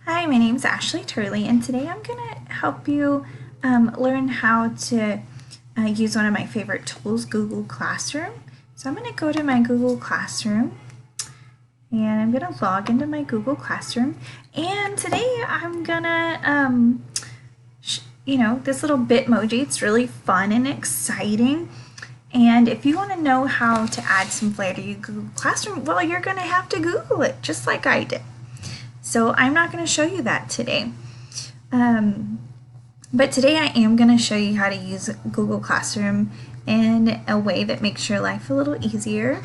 Hi, my name's Ashley Turley, and today I'm going to help you learn how to use one of my favorite tools, Google Classroom. So I'm going to go to my Google Classroom, and I'm going to log into my Google Classroom. And today I'm going to, this little Bitmoji, it's really fun and exciting. And if you want to know how to add some flair to your Google Classroom, well, you're going to have to Google it, just like I did. So I'm not going to show you that today. But today I am going to show you how to use Google Classroom in a way that makes your life a little easier.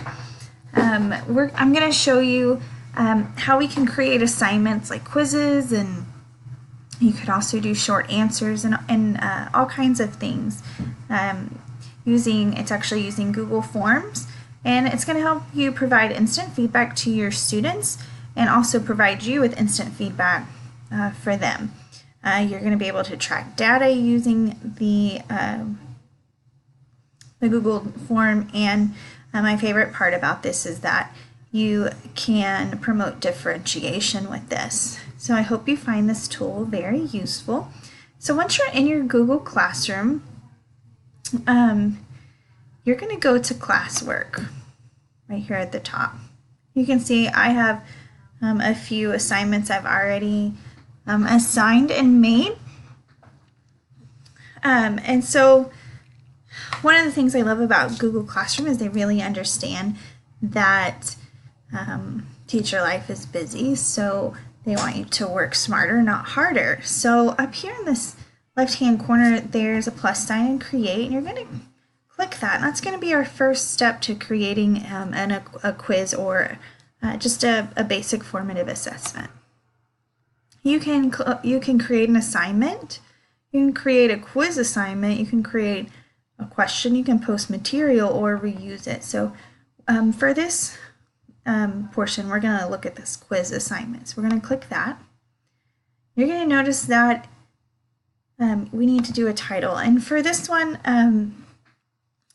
I'm going to show you how we can create assignments like quizzes, and you could also do short answers and all kinds of things. It's actually using Google Forms, and it's going to help you provide instant feedback to your students and also provide you with instant feedback for them. You're going to be able to track data using the Google form, and my favorite part about this is that you can promote differentiation with this. So I hope you find this tool very useful. So once you're in your Google Classroom, you're going to go to classwork right here at the top. You can see I have a few assignments I've already assigned and made. And so one of the things I love about Google Classroom is they really understand that teacher life is busy, so they want you to work smarter, not harder. So up here in this left-hand corner, there's a plus sign and create, and you're going to click that. And that's going to be our first step to creating a quiz or just a basic formative assessment. You can create an assignment, you can create a quiz assignment, you can create a question, you can post material or reuse it. So for this portion, we're going to look at this quiz assignment. So we're going to click that. You're going to notice that we need to do a title, and for this one,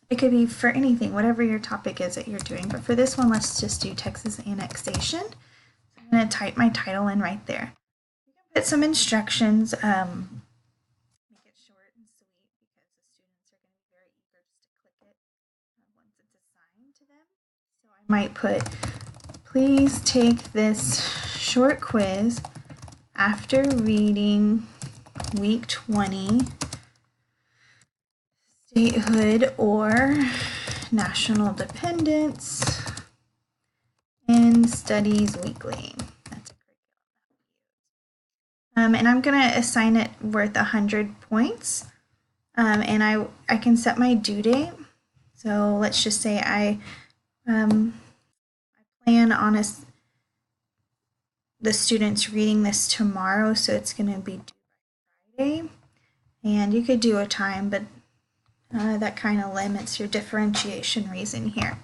it could be for anything, whatever your topic is that you're doing. But for this one, let's just do Texas annexation. So I'm going to type my title in right there. You can put some instructions. Make it short and sweet because the students are going to be very eager just to click it once it's assigned to them. So I might put, please take this short quiz after reading week 20 statehood or national dependence in studies weekly. That's a curriculum. And I'm going to assign it worth 100 points. And I can set my due date. So let's just say I plan on the students reading this tomorrow, so it's going to be due by Friday. And you could do a time, but that kind of limits your differentiation reason here.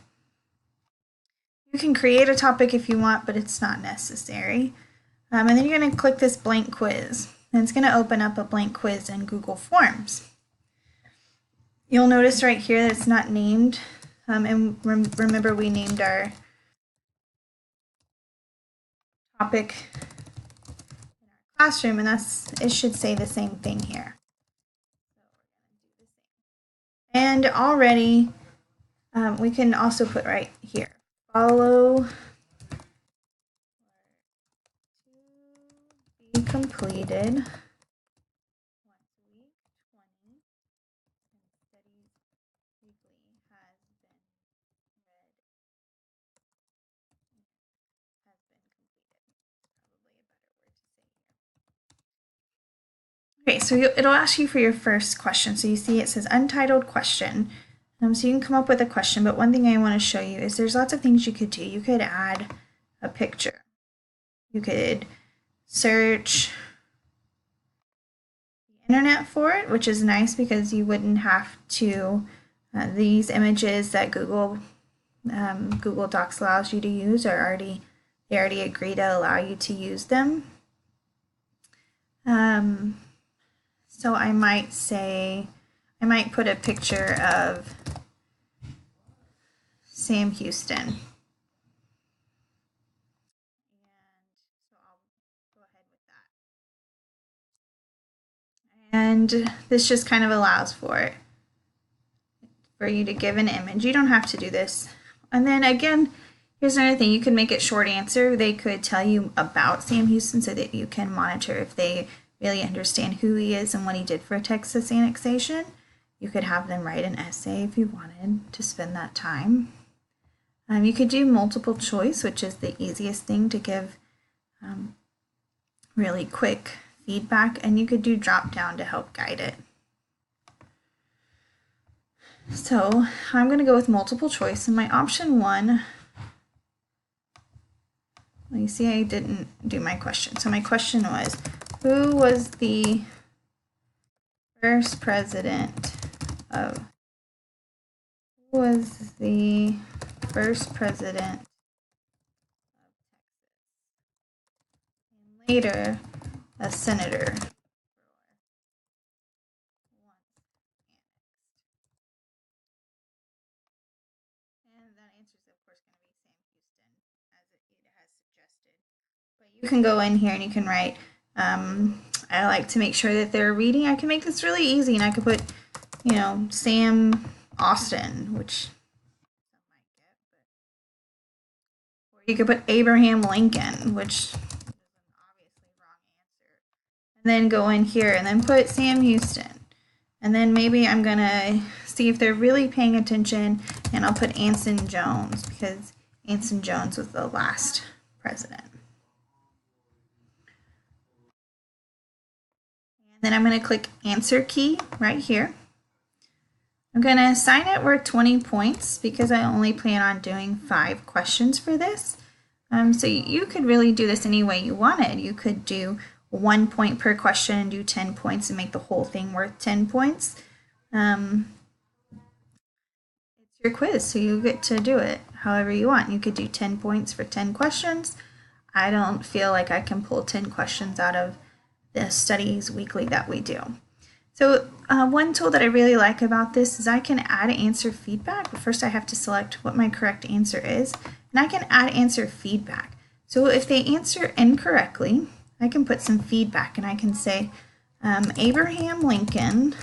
You can create a topic if you want, but it's not necessary. And then you're going to click this blank quiz, and it's going to open up a blank quiz in Google Forms. You'll notice right here that it's not named, and remember we named our topic in our classroom, and it should say the same thing here. And already we can also put right here, follow to be completed once week 20 and studies weekly has been read has been completed. Probably a better word to say here. Okay, so it'll ask you for your first question. So you see it says untitled question. So you can come up with a question, but one thing I want to show you is there's lots of things you could do. You could add a picture. You could search the internet for it, which is nice because you wouldn't have to, these images that Google Docs allows you to use they already agree to allow you to use them. So I might put a picture of Sam Houston. And so I'll go ahead with that. And this just kind of allows for you to give an image. You don't have to do this. And then again, here's another thing. You could make it short answer. They could tell you about Sam Houston so that you can monitor if they really understand who he is and what he did for Texas annexation. You could have them write an essay if you wanted to spend that time. You could do multiple choice, which is the easiest thing to give really quick feedback, and you could do drop down to help guide it. So I'm going to go with multiple choice, and my option 1, well, you see I didn't do my question. So my question was, who was the first president of and later a senator? And that answer is of course going to be Sam Houston, as it has suggested. But you can go in here and you can write, I like to make sure that they're reading. I can make this really easy, and I could put, you know, Sam Austin, which some might get, or you could put Abraham Lincoln, which is an obviously wrong answer. And then go in here and then put Sam Houston. And then maybe I'm gonna see if they're really paying attention, and I'll put Anson Jones, because Anson Jones was the last president. And then I'm going to click answer key right here. I'm going to assign it worth 20 points because I only plan on doing 5 questions for this. So you could really do this any way you wanted. You could do 1 point per question and do 10 points and make the whole thing worth 10 points. It's your quiz, so you get to do it however you want. You could do 10 points for 10 questions. I don't feel like I can pull 10 questions out of the studies weekly that we do. So one tool that I really like about this is I can add answer feedback, but first I have to select what my correct answer is, and I can add answer feedback. So if they answer incorrectly, I can put some feedback, and I can say Abraham Lincoln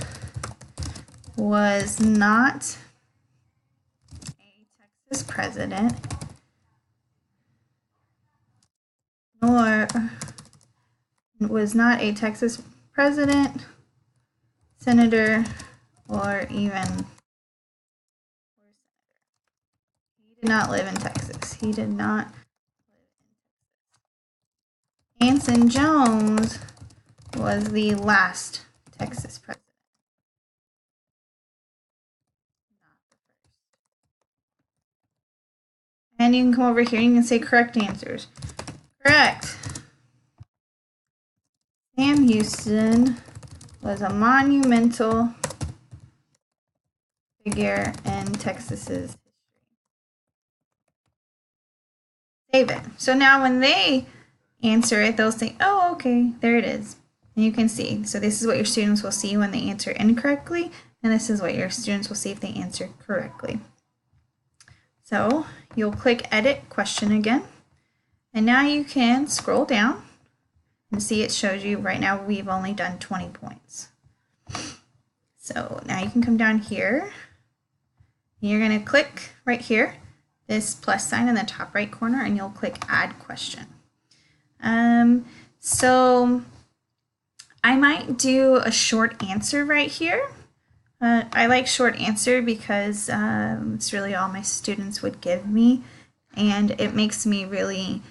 was not a Texas president, nor was not a Texas president, senator, or even he did not live in Texas. He did not live in Texas. Anson Jones was the last Texas president, not the first. And you can come over here and you can say correct answers. Correct. Sam Houston was a monumental figure in Texas's history. Save it. So now when they answer it, they'll say, oh, okay, there it is. And you can see. So this is what your students will see when they answer incorrectly, and this is what your students will see if they answer correctly. So you'll click Edit Question again, and now you can scroll down and see it shows you right now we've only done 20 points. So now you can come down here. You're going to click right here, this plus sign in the top right corner, and you'll click Add Question. So I might do a short answer right here. I like short answer because it's really all my students would give me, and it makes me really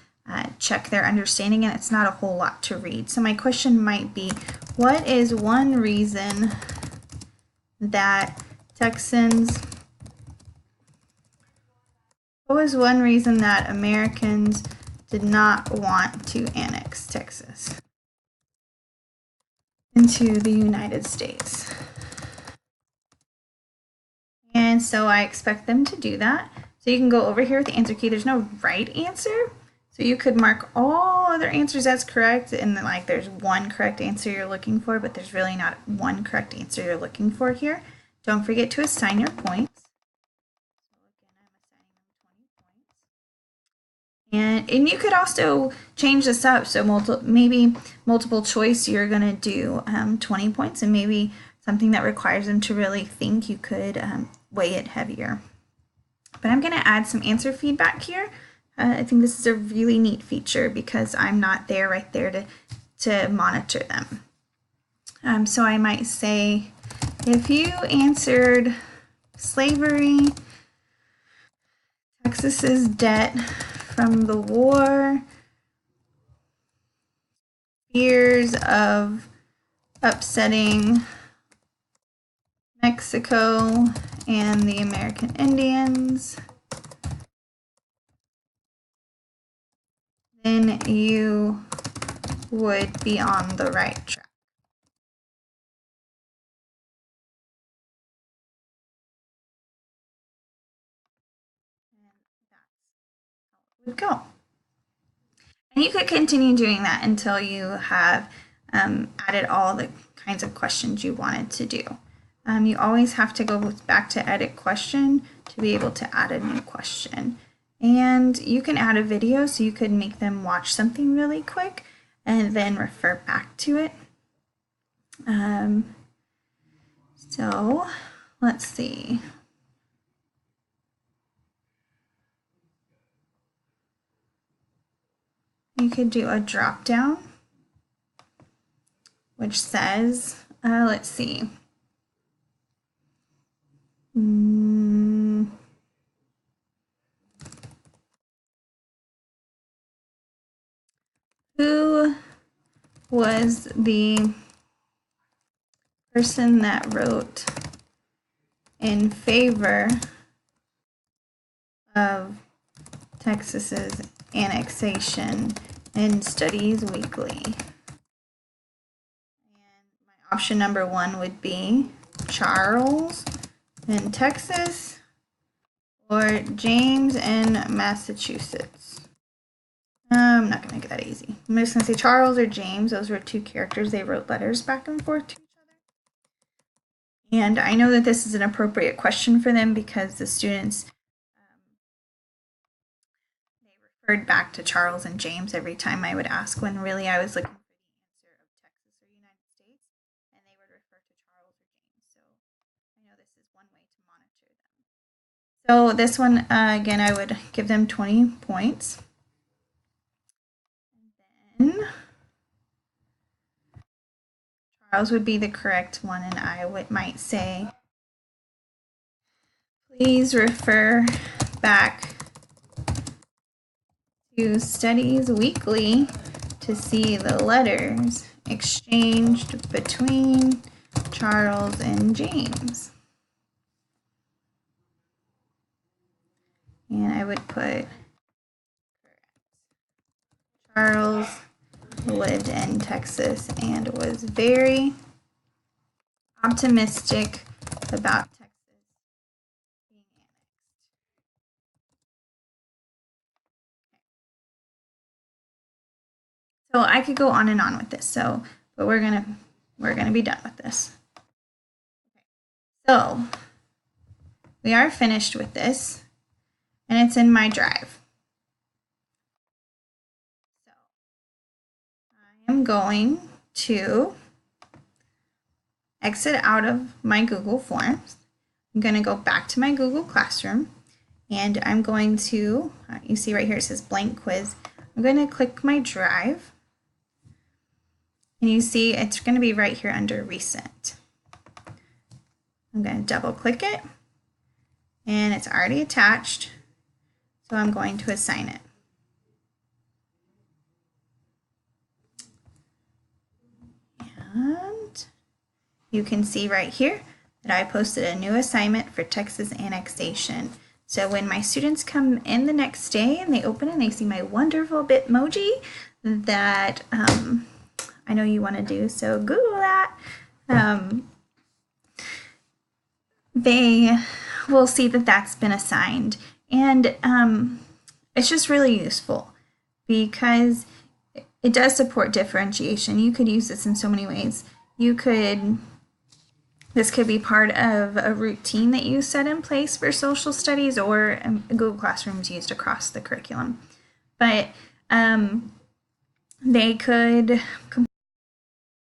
check their understanding, and it's not a whole lot to read. So my question might be, what is one reason that Americans did not want to annex Texas into the United States? And so I expect them to do that. So you can go over here with the answer key. There's no right answer. So you could mark all other answers as correct, and then like there's one correct answer you're looking for, but there's really not one correct answer you're looking for here. Don't forget to assign your points. So again, I'm assigning them 20 points. And you could also change this up. So maybe multiple choice, you're going to do 20 points, and maybe something that requires them to really think, you could weigh it heavier. But I'm going to add some answer feedback here. I think this is a really neat feature because I'm not there right there to monitor them. So I might say, if you answered slavery, Texas's debt from the war, fears of upsetting Mexico and the American Indians, then you would be on the right track. And that's how it would go. And you could continue doing that until you have added all the kinds of questions you wanted to do. You always have to go back to edit question to be able to add a new question. And you can add a video, so you could make them watch something really quick and then refer back to it. So let's see. You could do a drop down, which says, let's see. Who was the person that wrote in favor of Texas's annexation in Studies Weekly? And my option number 1 would be Charles in Texas or James in Massachusetts. I'm not going to make it that easy. I'm just going to say Charles or James. Those were 2 characters. They wrote letters back and forth to each other. And I know that this is an appropriate question for them because the students, they referred back to Charles and James every time I would ask, when really I was looking for the answer of Texas or United States, and they would refer to Charles or James. So I know this is one way to monitor them. So this one, again, I would give them 20 points. And then Charles would be the correct one, and I might say, please refer back to Studies Weekly to see the letters exchanged between Charles and James. And I would put Charles lived in Texas and was very optimistic about Texas being annexed. So I could go on and on with this. But we're gonna be done with this. Okay. So we are finished with this, and it's in my drive. So I am going to exit out of my Google Forms. I'm going to go back to my Google Classroom, and I'm going to, you see right here it says blank quiz. I'm going to click my drive, and you see it's going to be right here under recent. I'm going to double click it, and it's already attached, so I'm going to assign it. And you can see right here that I posted a new assignment for Texas annexation. So when my students come in the next day and they open it and they see my wonderful Bitmoji that I know you want to do, so Google that, they will see that that's been assigned. And it's just really useful because it does support differentiation. You could use this in so many ways. This could be part of a routine that you set in place for social studies, or Google Classroom is used across the curriculum. but they could